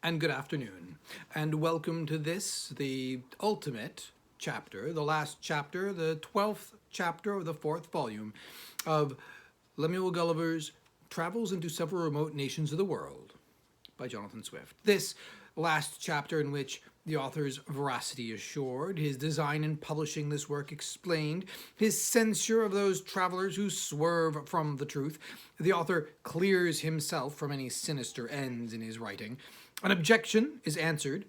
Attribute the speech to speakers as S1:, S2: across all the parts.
S1: And good afternoon, and welcome to this, the ultimate chapter, the last chapter, the 12th chapter of the 4th volume of Lemuel Gulliver's Travels into Several Remote Nations of the World by Jonathan Swift. This last chapter, in which the author's veracity assured, his design in publishing this work explained, his censure of those travelers who swerve from the truth, the author clears himself from any sinister ends in his writing. An objection is answered.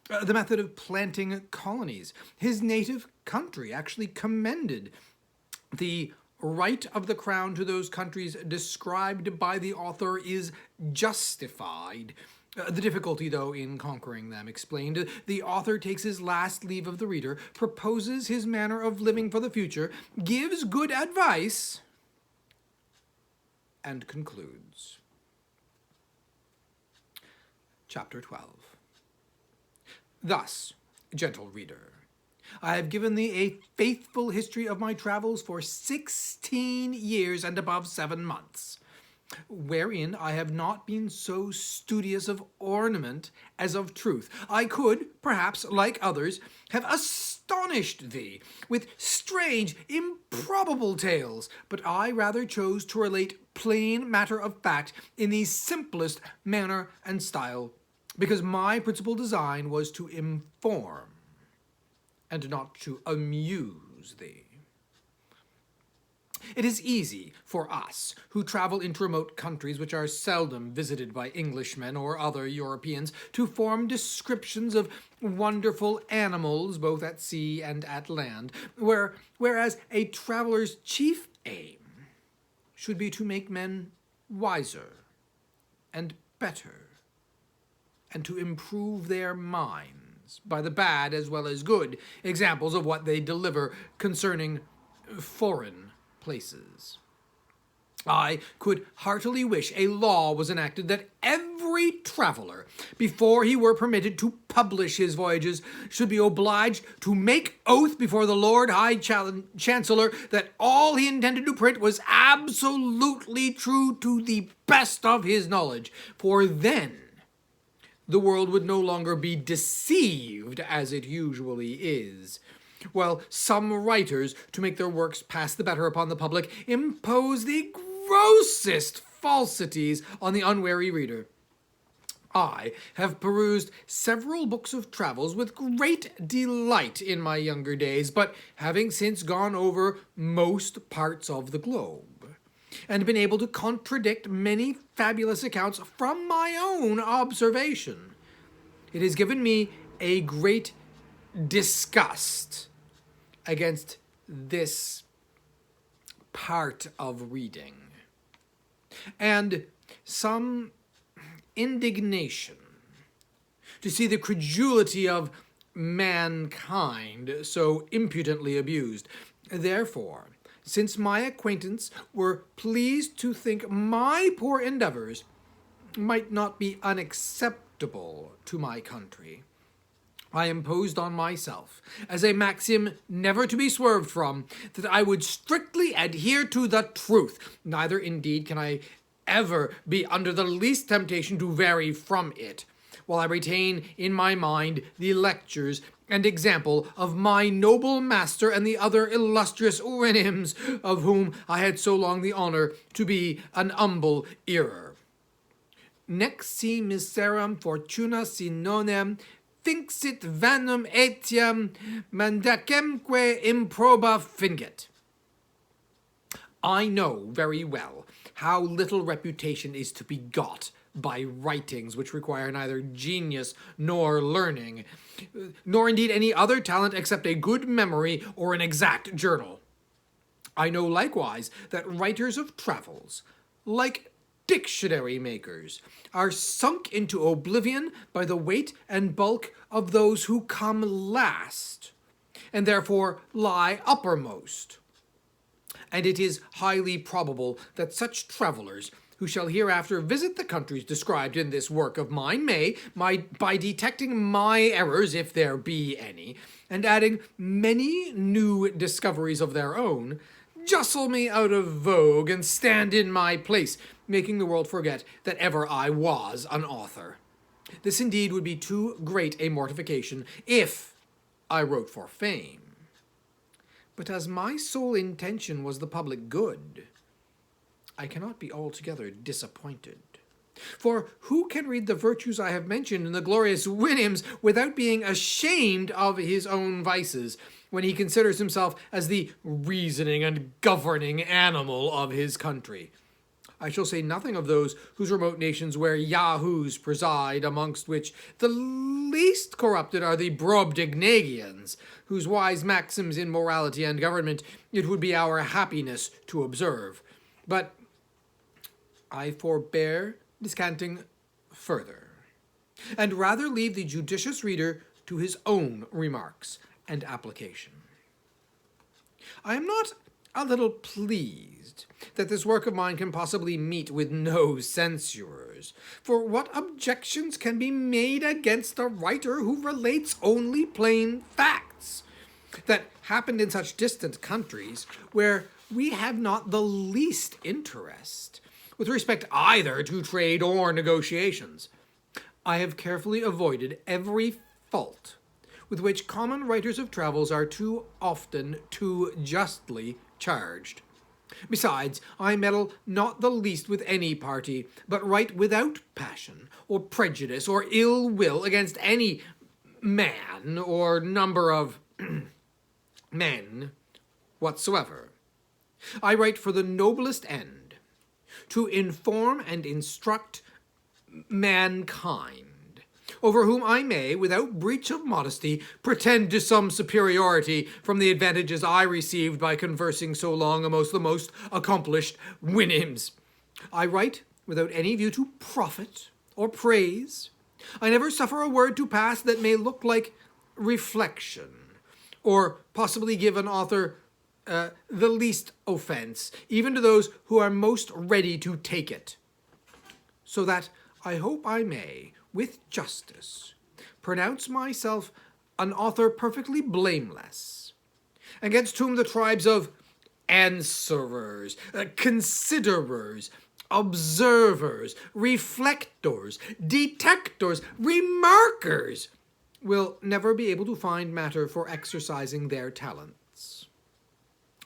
S1: The method of planting colonies, his native country, actually commended. The right of the crown to those countries described by the author is justified. The difficulty, though, in conquering them explained. The author takes his last leave of the reader, proposes his manner of living for the future, gives good advice, and concludes. Chapter 12. Thus, gentle reader, I have given thee a faithful history of my travels for 16 years and above 7 months, wherein I have not been so studious of ornament as of truth. I could, perhaps, like others, have astonished thee with strange, improbable tales, but I rather chose to relate plain matter of fact in the simplest manner and style, because my principal design was to inform and not to amuse thee. It is easy for us, who travel into remote countries which are seldom visited by Englishmen or other Europeans, to form descriptions of wonderful animals both at sea and at land, whereas a traveler's chief aim should be to make men wiser and better, and to improve their minds by the bad as well as good examples of what they deliver concerning foreign places. I could heartily wish a law was enacted that every traveller, before he were permitted to publish his voyages, should be obliged to make oath before the Lord High Chancellor that all he intended to print was absolutely true to the best of his knowledge, for then the world would no longer be deceived as it usually is, while some writers, to make their works pass the better upon the public, impose the grossest falsities on the unwary reader. I have perused several books of travels with great delight in my younger days, but having since gone over most parts of the globe, and been able to contradict many fabulous accounts from my own observation, it has given me a great disgust against this part of reading, and some indignation to see the credulity of mankind so impudently abused. Therefore, since my acquaintance were pleased to think my poor endeavors might not be unacceptable to my country, I imposed on myself, as a maxim never to be swerved from, that I would strictly adhere to the truth. Neither, indeed, can I ever be under the least temptation to vary from it, while I retain in my mind the lectures and example of my noble master and the other illustrious Uranims, of whom I had so long the honor to be an humble hearer. Nec si miseram fortuna sinonem finxit vanum etiam mandacemque improba fingit. I know very well how little reputation is to be got by writings which require neither genius nor learning, nor indeed any other talent except a good memory or an exact journal. I know likewise that writers of travels, like dictionary makers, are sunk into oblivion by the weight and bulk of those who come last, and therefore lie uppermost. And it is highly probable that such travelers, who shall hereafter visit the countries described in this work of mine, may, by detecting my errors, if there be any, and adding many new discoveries of their own, jostle me out of vogue and stand in my place, making the world forget that ever I was an author. This indeed would be too great a mortification if I wrote for fame. But as my sole intention was the public good, I cannot be altogether disappointed. For who can read the virtues I have mentioned in the glorious Williams without being ashamed of his own vices, when he considers himself as the reasoning and governing animal of his country? I shall say nothing of those whose remote nations where yahoos preside, amongst which the least corrupted are the Brobdingnagians, whose wise maxims in morality and government it would be our happiness to observe. But I forbear descanting further, and rather leave the judicious reader to his own remarks and application. I am not a little pleased that this work of mine can possibly meet with no censurers, for what objections can be made against a writer who relates only plain facts that happened in such distant countries where we have not the least interest with respect either to trade or negotiations? I have carefully avoided every fault with which common writers of travels are too often, too justly charged. Besides, I meddle not the least with any party, but write without passion, or prejudice, or ill will against any man or number of men whatsoever. I write for the noblest end, to inform and instruct mankind, over whom I may, without breach of modesty, pretend to some superiority from the advantages I received by conversing so long amongst the most accomplished Winnims. I write without any view to profit or praise. I never suffer a word to pass that may look like reflection, or possibly give an author the least offense, even to those who are most ready to take it. So that I hope I may, with justice, pronounce myself an author perfectly blameless, against whom the tribes of answerers, considerers, observers, reflectors, detectors, remarkers will never be able to find matter for exercising their talents.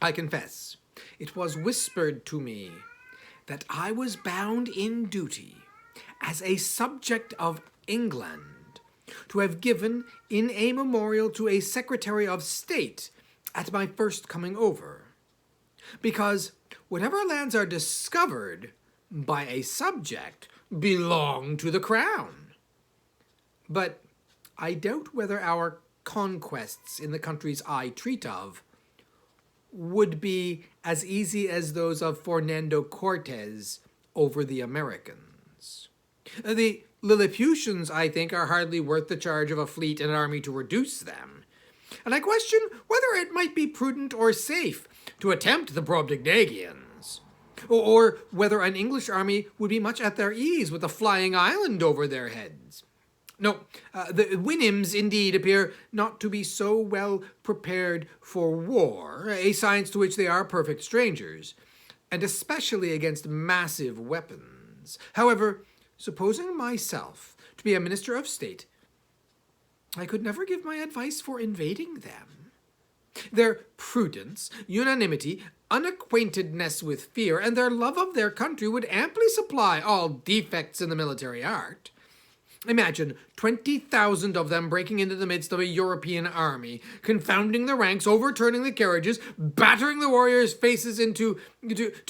S1: I confess, it was whispered to me that I was bound in duty, as a subject of England, to have given in a memorial to a Secretary of State at my first coming over, because whatever lands are discovered by a subject belong to the crown. But I doubt whether our conquests in the countries I treat of would be as easy as those of Fernando Cortez over the Americans. The Lilliputians, I think, are hardly worth the charge of a fleet and army to reduce them, and I question whether it might be prudent or safe to attempt the Brobdingnagians, or whether an English army would be much at their ease with a flying island over their heads. No, the Winnims indeed appear not to be so well prepared for war, a science to which they are perfect strangers, and especially against massive weapons. However, supposing myself to be a minister of state, I could never give my advice for invading them. Their prudence, unanimity, unacquaintedness with fear, and their love of their country would amply supply all defects in the military art. Imagine 20,000 of them breaking into the midst of a European army, confounding the ranks, overturning the carriages, battering the warriors' faces into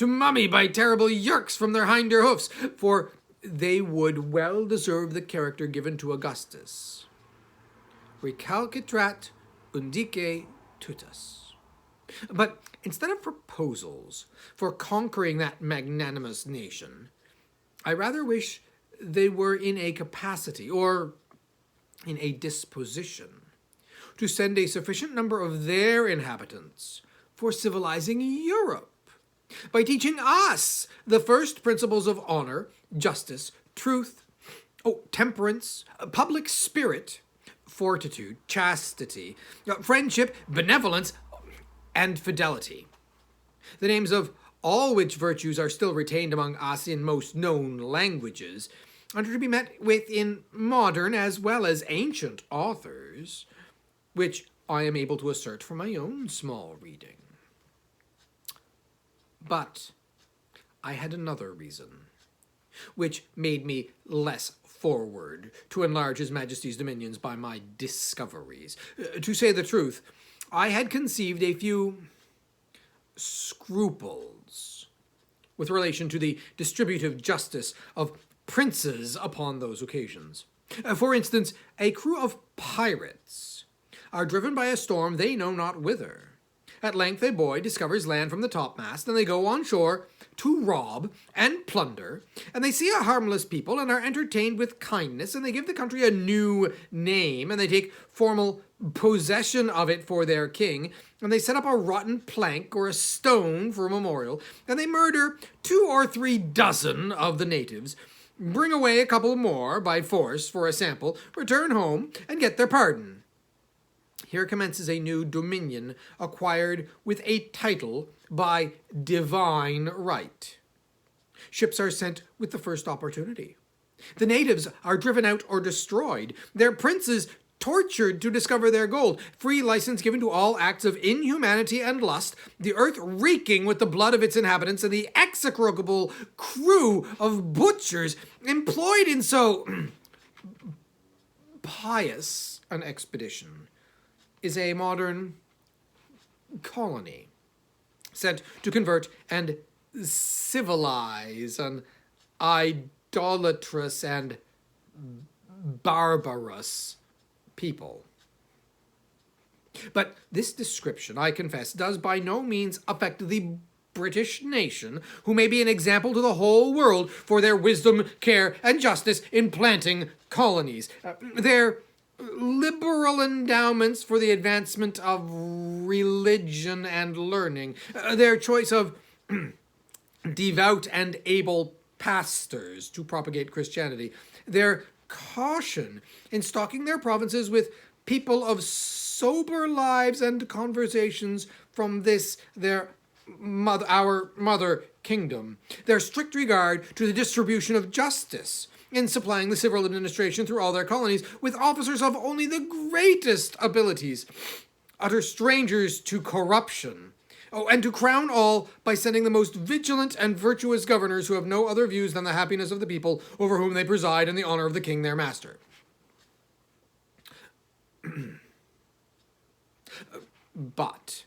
S1: mummy by terrible yerks from their hinder hoofs, for they would well deserve the character given to Augustus. Recalcitrat undique tutus. But instead of proposals for conquering that magnanimous nation, I rather wish they were in a capacity, or in a disposition, to send a sufficient number of their inhabitants for civilizing Europe, by teaching us the first principles of honor, justice, truth, temperance, public spirit, fortitude, chastity, friendship, benevolence, and fidelity. The names of all which virtues are still retained among us in most known languages, and are to be met with in modern as well as ancient authors, which I am able to assert from my own small reading. But I had another reason, which made me less forward to enlarge His Majesty's dominions by my discoveries. To say the truth, I had conceived a few scruples with relation to the distributive justice of princes upon those occasions. For instance, a crew of pirates are driven by a storm they know not whither. At length a boy discovers land from the topmast, and they go on shore to rob and plunder, and they see a harmless people and are entertained with kindness, and they give the country a new name, and they take formal possession of it for their king, and they set up a rotten plank or a stone for a memorial, and they murder 2 or 3 dozen of the natives, bring away a couple more by force for a sample, return home, and get their pardon. Here commences a new dominion acquired with a title by divine right. Ships are sent with the first opportunity. The natives are driven out or destroyed, their princes tortured to discover their gold, free license given to all acts of inhumanity and lust, the earth reeking with the blood of its inhabitants, and the execrable crew of butchers employed in so pious an expedition is a modern colony sent to convert and civilize an idolatrous and barbarous people. But this description, I confess, does by no means affect the British nation, who may be an example to the whole world for their wisdom, care, and justice in planting colonies. Their liberal endowments for the advancement of religion and learning, their choice of devout and able pastors to propagate Christianity, their caution in stocking their provinces with people of sober lives and conversations from this our mother kingdom, their strict regard to the distribution of justice in supplying the civil administration through all their colonies with officers of only the greatest abilities, utter strangers to corruption. Oh, and to crown all by sending the most vigilant and virtuous governors who have no other views than the happiness of the people over whom they preside and the honor of the king their master. But,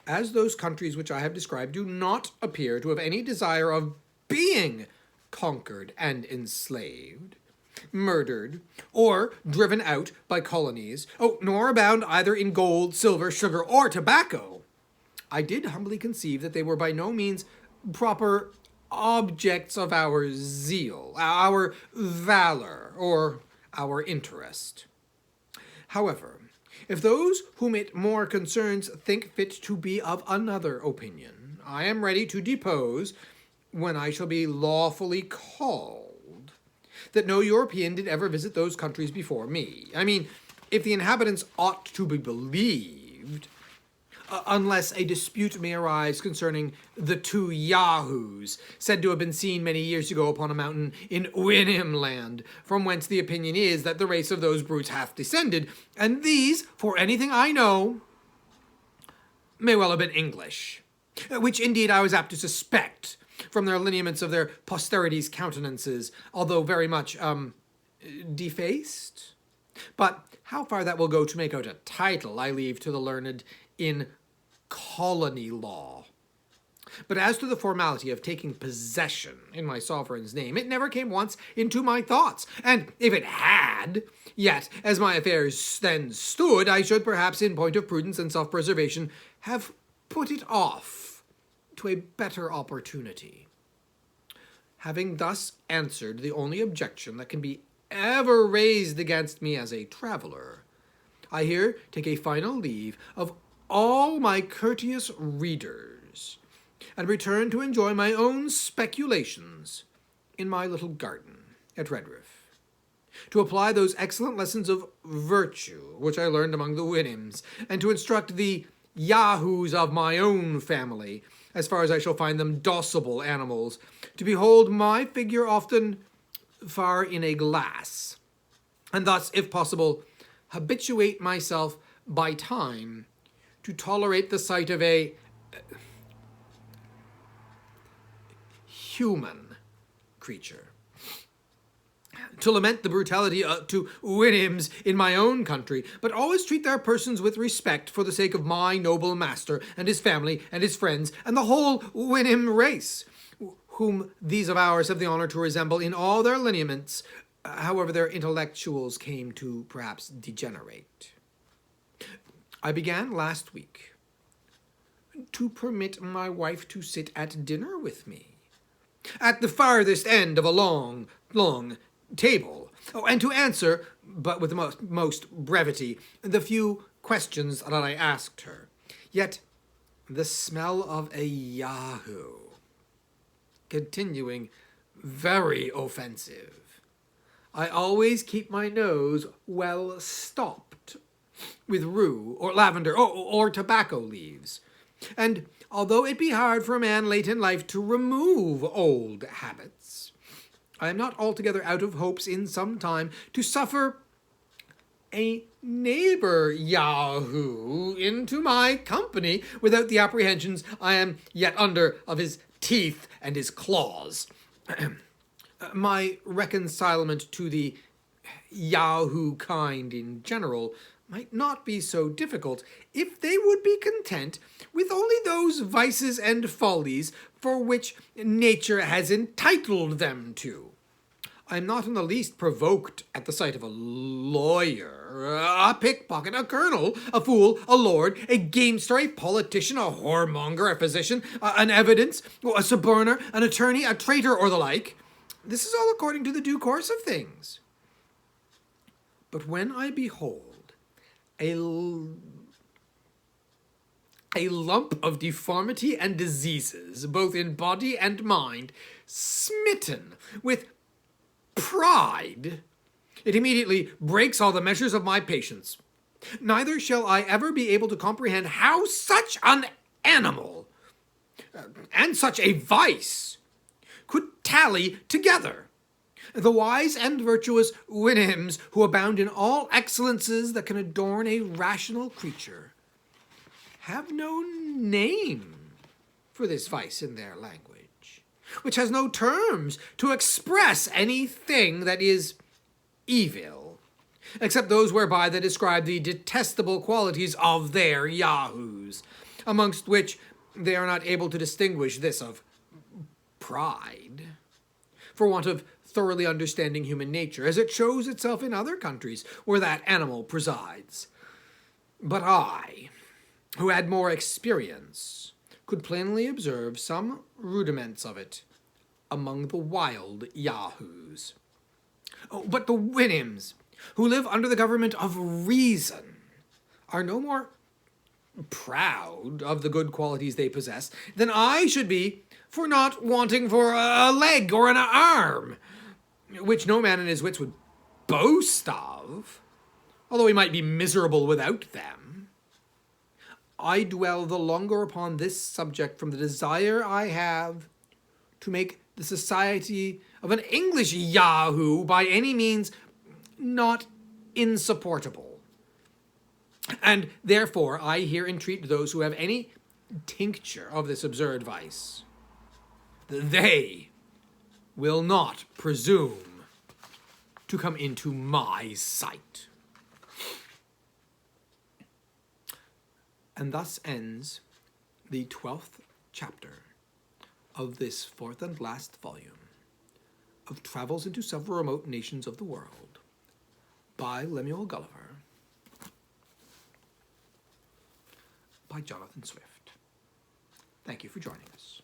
S1: as those countries which I have described do not appear to have any desire of being conquered and enslaved, murdered, or driven out by colonies, nor abound either in gold, silver, sugar, or tobacco, I did humbly conceive that they were by no means proper objects of our zeal, our valor, or our interest. However, if those whom it more concerns think fit to be of another opinion, I am ready to depose, when I shall be lawfully called, that no European did ever visit those countries before me. I mean, if the inhabitants ought to be believed, unless a dispute may arise concerning the 2 Yahoos, said to have been seen many years ago upon a mountain in Winham land, from whence the opinion is that the race of those brutes hath descended, and these, for anything I know, may well have been English, which indeed I was apt to suspect, from their lineaments of their posterity's countenances, although very much, defaced. But how far that will go to make out a title, I leave to the learned in colony law. But as to the formality of taking possession in my sovereign's name, it never came once into my thoughts, and if it had, yet, as my affairs then stood, I should perhaps, in point of prudence and self-preservation, have put it off to a better opportunity. Having thus answered the only objection that can be ever raised against me as a traveler, I here take a final leave of all my courteous readers, and return to enjoy my own speculations in my little garden at Redriff, to apply those excellent lessons of virtue which I learned among the Winhams, and to instruct the Yahoos of my own family, as far as I shall find them docible animals, to behold my figure often far in a glass, and thus, if possible, habituate myself by time to tolerate the sight of a human creature. To lament the brutality to Winnims in my own country, but always treat their persons with respect for the sake of my noble master and his family and his friends and the whole Winnim race, whom these of ours have the honor to resemble in all their lineaments, however their intellectuals came to perhaps degenerate. I began last week to permit my wife to sit at dinner with me, at the farthest end of a long table, and to answer, but with the most brevity, the few questions that I asked her. Yet the smell of a Yahoo, continuing very offensive. I always keep my nose well stopped with rue or lavender or tobacco leaves, and although it be hard for a man late in life to remove old habits, I am not altogether out of hopes in some time to suffer a neighbor Yahoo into my company without the apprehensions I am yet under of his teeth and his claws. My reconcilement to the Yahoo kind in general might not be so difficult if they would be content with only those vices and follies for which nature has entitled them to. I am not in the least provoked at the sight of a lawyer, a pickpocket, a colonel, a fool, a lord, a gamester, a politician, a whoremonger, a physician, an evidence, a suborner, an attorney, a traitor, or the like. This is all according to the due course of things. But when I behold a lump of deformity and diseases, both in body and mind, smitten with pride, it immediately breaks all the measures of my patience. Neither shall I ever be able to comprehend how such an animal and such a vice could tally together. The wise and virtuous Winnims, who abound in all excellences that can adorn a rational creature, have no name for this vice in their language, which has no terms to express anything that is evil, except those whereby they describe the detestable qualities of their Yahoos, amongst which they are not able to distinguish this of pride, for want of thoroughly understanding human nature, as it shows itself in other countries where that animal presides. But I, who had more experience, could plainly observe some rudiments of it among the wild Yahoos. But the Winnims, who live under the government of reason, are no more proud of the good qualities they possess than I should be for not wanting for a leg or an arm, which no man in his wits would boast of, although he might be miserable without them. I dwell the longer upon this subject from the desire I have to make the society of an English Yahoo by any means not insupportable. And therefore I here entreat those who have any tincture of this absurd vice, that they will not presume to come into my sight. And thus ends the 12th chapter of this fourth and last volume of Travels into Several Remote Nations of the World by Lemuel Gulliver, by Jonathan Swift. Thank you for joining us.